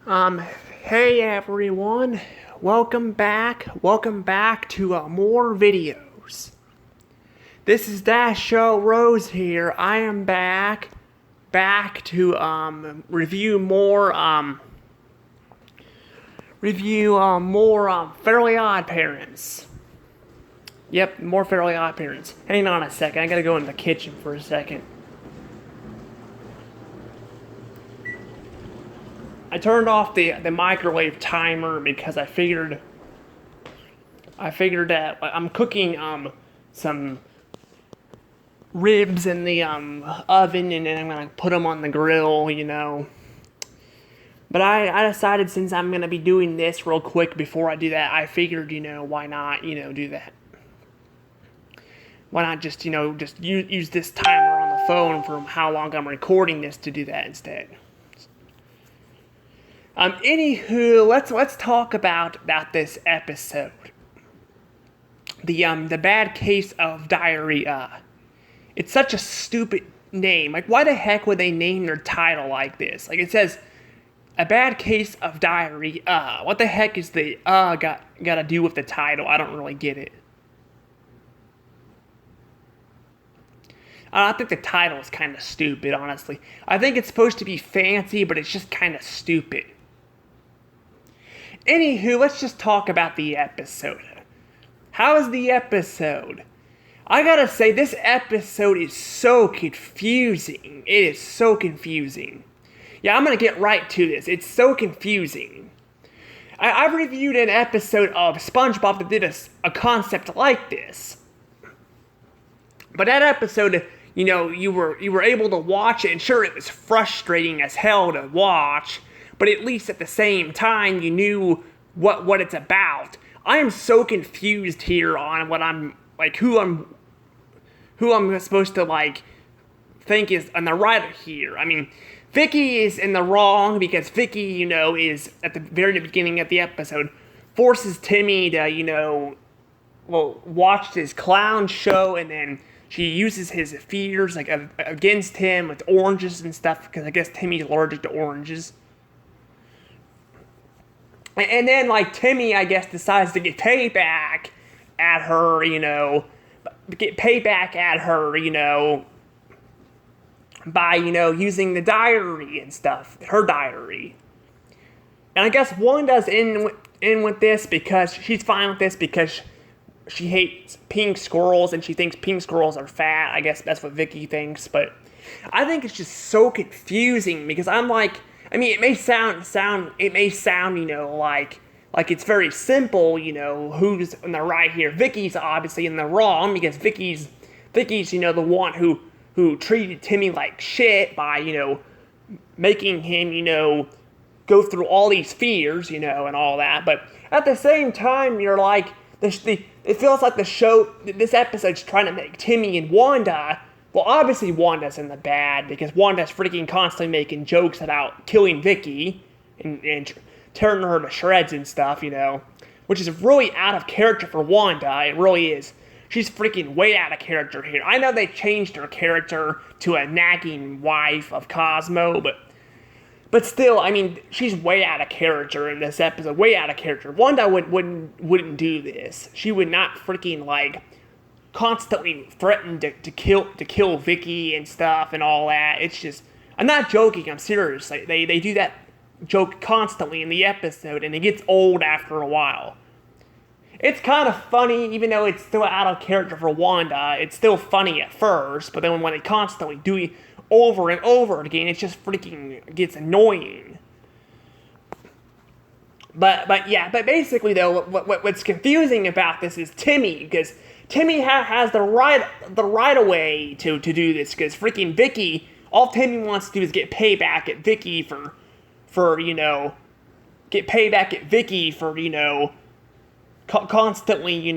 Um, hey everyone, welcome back to more videos. This is Dash Show Rose here. I am back to review more Fairly Odd Parents. Yep, more Fairly Odd Parents. Hang on a second, I gotta go in the kitchen for a second. I turned off the microwave timer because I figured that I'm cooking some ribs in the oven, and then I'm gonna put them on the grill. But I decided, since I'm gonna be doing this real quick before I do that, I figured, why not, do that? Why not just use this timer on the phone for how long I'm recording this to do that instead? Anywho, let's talk about this episode. The bad case of diarrhea. It's such a stupid name. Like, why the heck would they name their title like this? Like, it says, a bad case of diarrhea. What the heck is the got to do with the title? I don't really get it. I think the title is kind of stupid, honestly. I think it's supposed to be fancy, but it's just kind of stupid. Anywho, let's just talk about the episode. How is the episode? I gotta say, this episode is so confusing. It is so confusing. Yeah, I'm gonna get right to this. It's so confusing. I've reviewed an episode of SpongeBob that did a concept like this. But that episode, you were able to watch it, and sure, it was frustrating as hell to watch, but at least at the same time, you knew what it's about. I am so confused here on what I'm like, who I'm supposed to like think is on the right here. I mean, Vicky is in the wrong because Vicky, is at the very beginning of the episode forces Timmy to, watch this clown show, and then she uses his fears like against him with oranges and stuff, because I guess Timmy's allergic to oranges. And then, Timmy, I guess, decides to get payback at her, by, using the diary and stuff, her diary. And I guess Wanda's in with this because she's fine with this because she hates pink squirrels and she thinks pink squirrels are fat. I guess that's what Vicky thinks, but I think it's just so confusing because I'm like, I mean, it may sound, like it's very simple, who's in the right here. Vicky's obviously in the wrong because Vicky's, the one who treated Timmy like shit by, making him, go through all these fears, and all that. But at the same time, you're like, it feels like this episode's trying to make Timmy and Wanda. Well, obviously Wanda's in the bad because Wanda's freaking constantly making jokes about killing Vicky and tearing her to shreds and stuff, which is really out of character for Wanda. It really is. She's freaking way out of character here. I know they changed her character to a nagging wife of Cosmo, but still, I mean, she's way out of character in this episode. Way out of character. Wanda wouldn't do this. She would not freaking constantly threaten to kill Vicky and stuff and all that. It's just, I'm not joking. I'm serious. They do that joke constantly in the episode, and it gets old after a while. It's kind of funny, even though it's still out of character for Wanda. It's still funny at first, but then when they constantly do it over and over again, it just freaking gets annoying. But basically though, what's confusing about this is Timmy, because Timmy has the right of way to do this, because freaking Vicky, all Timmy wants to do is get payback at Vicky for constantly,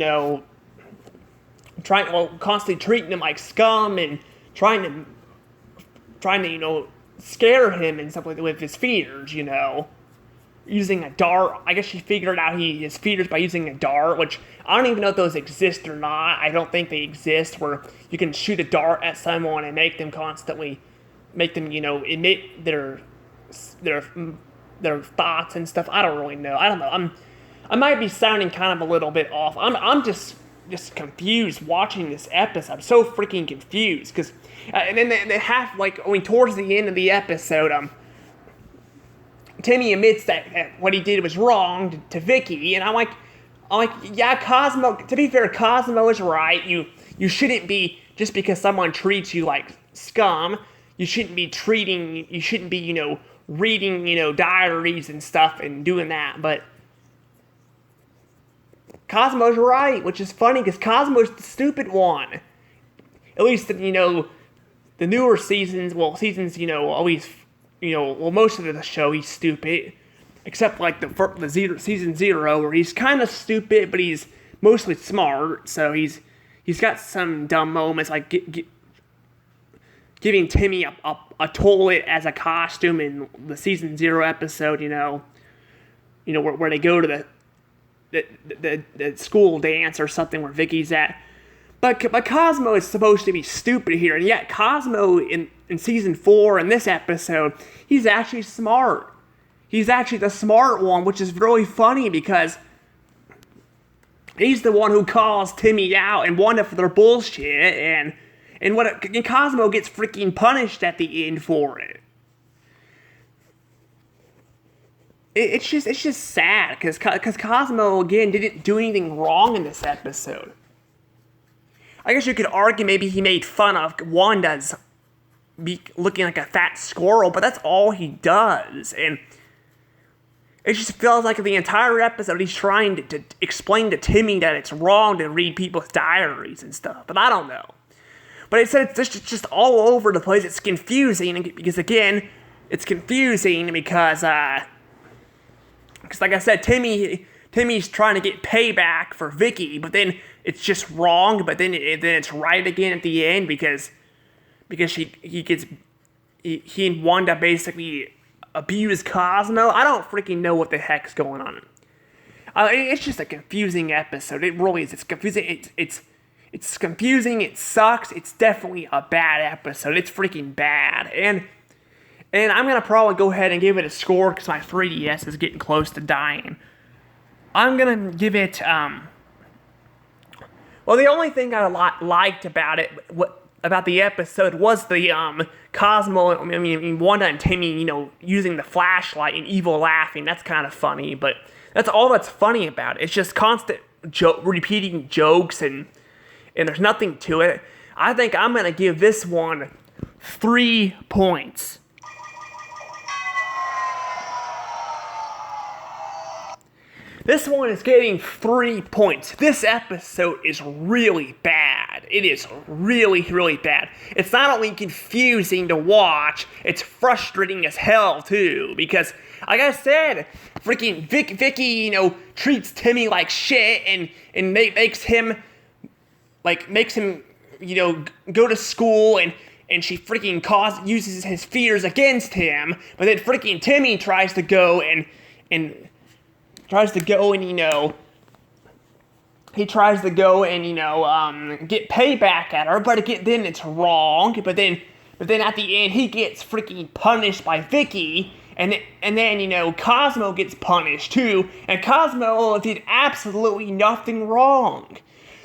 constantly treating him like scum and trying to, scare him and stuff with his fears, using a dart. I guess she figured out his fears by using a dart, which I don't even know if those exist or not. I don't think they exist, where you can shoot a dart at someone and make them, emit their their thoughts and stuff. I don't really know. I don't know. I might be sounding kind of a little bit off. I'm just confused watching this episode. I'm so freaking confused because, and then they have towards the end of the episode, Timmy admits that what he did was wrong to Vicky, and I'm like, yeah, Cosmo. To be fair, Cosmo is right. You shouldn't be, just because someone treats you like scum. You shouldn't be reading diaries and stuff and doing that. But Cosmo's right, which is funny because Cosmo's the stupid one. At least the newer seasons. Well, seasons always. Most of the show he's stupid, except like season 0 where he's kind of stupid, but he's mostly smart. So he's got some dumb moments like giving Timmy a toilet as a costume in the season 0 episode. Where they go to the school dance or something where Vicky's at. But Cosmo is supposed to be stupid here, and yet Cosmo in season 4 in this episode, he's actually smart. He's actually the smart one, which is really funny because he's the one who calls Timmy out and Wanda for their bullshit, and Cosmo gets freaking punished at the end for it. It's just sad because Cosmo again didn't do anything wrong in this episode. I guess you could argue maybe he made fun of Wanda's looking like a fat squirrel, but that's all he does. And it just feels like the entire episode he's trying to explain to Timmy that it's wrong to read people's diaries and stuff. But I don't know. But it's just all over the place. It's confusing because, again, it's confusing because like I said, Timmy's trying to get payback for Vicky, but then it's just wrong. But then it's right again at the end because he and Wanda basically abuse Cosmo. I don't freaking know what the heck's going on. It's just a confusing episode. It really is. It's confusing. It's confusing. It sucks. It's definitely a bad episode. It's freaking bad. And I'm gonna probably go ahead and give it a score because my 3DS is getting close to dying. I'm gonna give it. Well, the only thing I liked about it, about the episode, was the Cosmo. Wanda and Timmy, using the flashlight and evil laughing. That's kind of funny, but that's all that's funny about it. It's just constant repeating jokes and there's nothing to it. I think I'm gonna give this one 3 points. This one is getting 3 points. This episode is really bad. It is really, really bad. It's not only confusing to watch, it's frustrating as hell, too. Because, like I said, freaking Vicky, treats Timmy like shit and makes him, go to school and she freaking uses his fears against him. But then freaking Timmy tries to go and get payback at her, but then it's wrong. But then at the end, he gets freaking punished by Vicky, and then Cosmo gets punished too, and Cosmo did absolutely nothing wrong.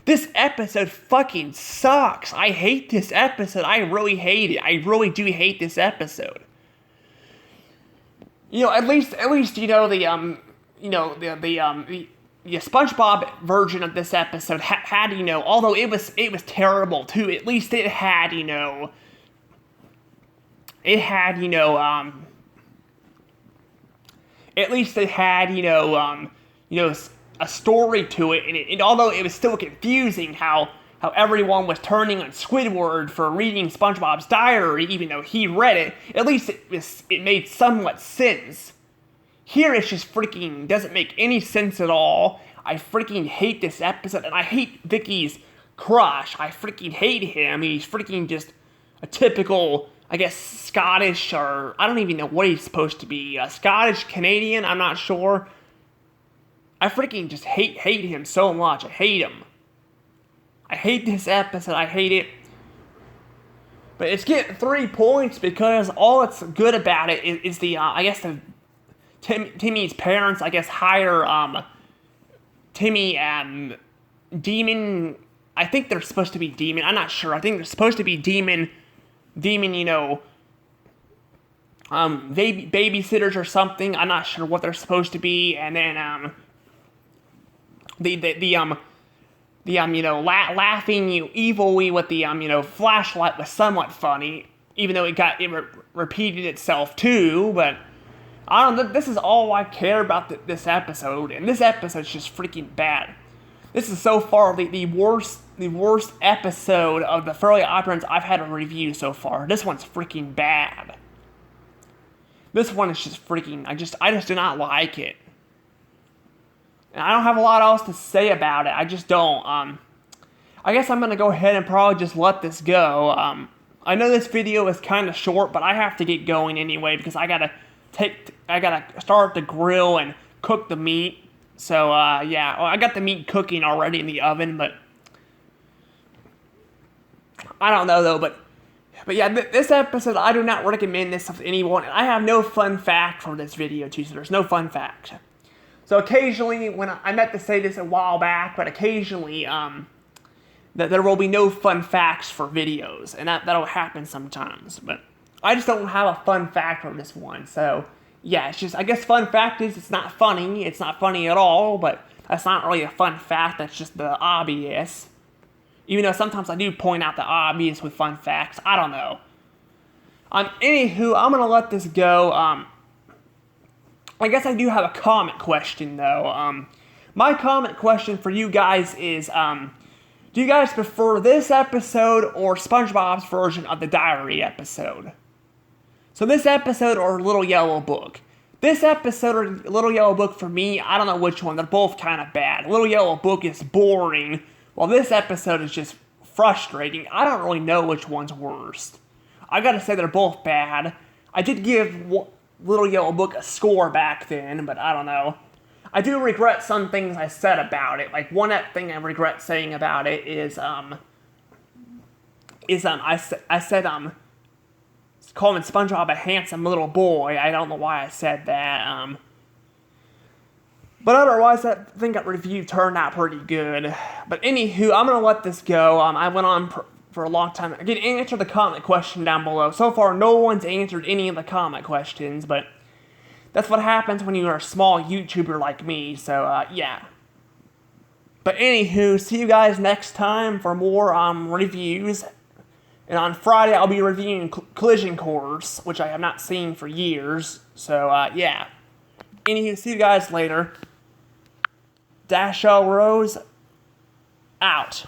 This episode fucking sucks. I hate this episode. I really hate it. I really do hate this episode. At least the SpongeBob version of this episode had although it was terrible too, at least it had a story to it, and although it was still confusing how everyone was turning on Squidward for reading SpongeBob's diary, even though he read it, at least it made somewhat sense. Here it's just freaking doesn't make any sense at all. I freaking hate this episode, and I hate Vicky's crush. I freaking hate him. He's freaking just a typical, I guess, Scottish, or I don't even know what he's supposed to be. Scottish, Canadian, I'm not sure. I freaking just hate him so much. I hate him. I hate this episode. I hate it. But it's getting 3 points because all that's good about it is the Timmy's parents, I guess, hire Timmy Demon. I think they're supposed to be Demon. I'm not sure. I think they're supposed to be Demon. You know, babysitters or something. I'm not sure what they're supposed to be. And then you know, laughing evilly with the you know, flashlight was somewhat funny, even though it repeated itself too. But I don't know. This is all I care about this episode, and this episode's just freaking bad. This is so far the worst episode of the Fairly Odd Parents I've had a review so far. This one's freaking bad. This one is just freaking. I just do not like it. And I don't have a lot else to say about it. I just don't. I guess I'm gonna go ahead and probably just let this go. I know this video is kind of short, but I have to get going anyway because I gotta start the grill and cook the meat. So yeah, well, I got the meat cooking already in the oven, but I don't know though. But yeah, this episode I do not recommend this to anyone. And I have no fun fact for this video too, so there's no fun fact. So occasionally, when I meant to say this a while back, but occasionally, that there will be no fun facts for videos, and that'll happen sometimes. But I just don't have a fun fact for this one. So yeah, it's just, I guess fun fact is it's not funny. It's not funny at all, but that's not really a fun fact. That's just the obvious. Even though sometimes I do point out the obvious with fun facts. I don't know. Anywho, I'm gonna let this go. I guess I do have a comment question, though. My comment question for you guys is, do you guys prefer this episode or SpongeBob's version of the diary episode? So this episode or Little Yellow Book? This episode or Little Yellow Book, for me, I don't know which one. They're both kind of bad. Little Yellow Book is boring, while this episode is just frustrating. I don't really know which one's worst. I gotta say they're both bad. I did give Little Yellow Book a score back then, but I don't know. I do regret some things I said about it. Like, one thing I regret saying about it is I said, calling SpongeBob a handsome little boy. I don't know why I said that, but otherwise, I think that review turned out pretty good. But anywho, I'm gonna let this go. I went on for a long time. Again, answer the comment question down below. So far, no one's answered any of the comment questions, but that's what happens when you're a small YouTuber like me, so, yeah. But anywho, see you guys next time for more, reviews. And on Friday, I'll be reviewing Collision Course, which I have not seen for years, so, yeah. Anywho, see you guys later. Dashaw Rose, out.